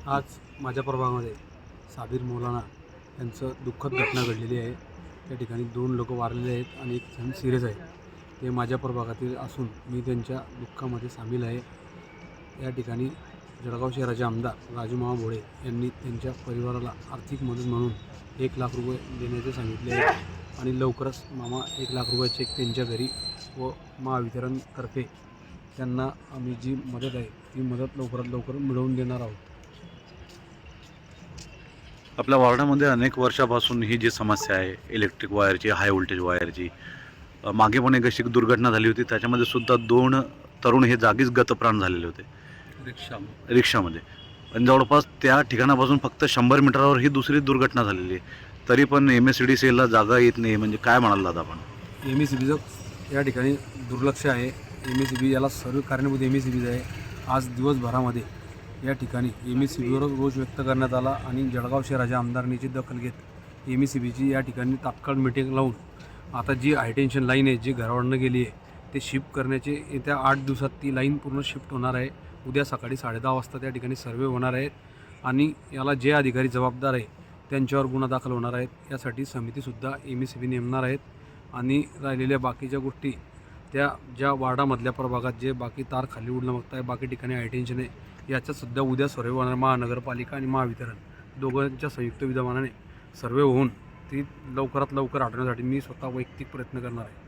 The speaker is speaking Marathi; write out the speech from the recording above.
आज माझ्या प्रभागामध्ये साबीर मौलाना यांचं दुःखद घटना घडलेली आहे। त्या ठिकाणी 2 लोक वारलेले आहेत आणि एक जण सिरियस आहे। ते माझ्या प्रभागातील असून मी त्यांच्या दुःखामध्ये सामील आहे। या ठिकाणी जळगाव शहराचे आमदार राजूमामा भोळे यांनी त्यांच्या परिवाराला आर्थिक मदत म्हणून 1 लाख रुपये देण्याचे सांगितले आहे आणि लवकरच मामा 1 लाख रुपये चेक त्यांच्या घरी व महावितरणतर्फे त्यांना आम्ही जी मदत आहे ती मदत लवकरात लवकर मिळवून देणार आहोत। आपल्या वार्डामध्ये अनेक वर्षापासून ही जी समस्या आहे इलेक्ट्रिक वायरची, हाय व्होल्टेज वायरची, मागे पण एक अशी दुर्घटना झाली होती, त्याच्यामध्ये सुद्धा 2 तरुण हे जागीच गतप्राण झालेले होते रिक्षामध्ये। आणि जवळपास त्या ठिकाणापासून फक्त 100 मीटरवर ही दुसरी दुर्घटना झालेली आहे। तरी पण MSCDCला जागा येत नाही, म्हणजे काय म्हणाल दादा आपण? MSCBचं या ठिकाणी दुर्लक्ष आहे। MSCB याला सर्व कारणीभूत MSCBच आहे। आज दिवसभरामध्ये या ठिकाणी MSCBवर रोष व्यक्त करण्यात आला आणि जळगाव शहराच्या आमदारांची दखल घेत MSCBची या ठिकाणी तात्काळ मीटिंग लावून आता जी हायटेन्शन लाईन आहे जी घरावरनं गेली आहे ते शिफ्ट करण्याचे येत्या 8 दिवसात ती लाईन पूर्ण शिफ्ट होणार आहे। उद्या सकाळी 10:30 वाजता त्या ठिकाणी सर्वे होणार आहेत आणि याला जे अधिकारी जबाबदार आहे त्यांच्यावर गुन्हा दाखल होणार आहेत। यासाठी समितीसुद्धा MSCB नेमणार आहेत आणि राहिलेल्या बाकीच्या गोष्टी त्या ज्या वार्डामधल्या प्रभागात जे बाकी तार खाली उडणं बघताय, बाकी ठिकाणी हायटेन्शन आहे, याच्यातसुद्धा उद्या सर्वे होणार। महानगरपालिका आणि महावितरण दोघांच्या संयुक्त विद्यमानाने सर्वे होऊन ती लवकरात लवकर हटवण्यासाठी मी स्वतः वैयक्तिक प्रयत्न करणार आहे।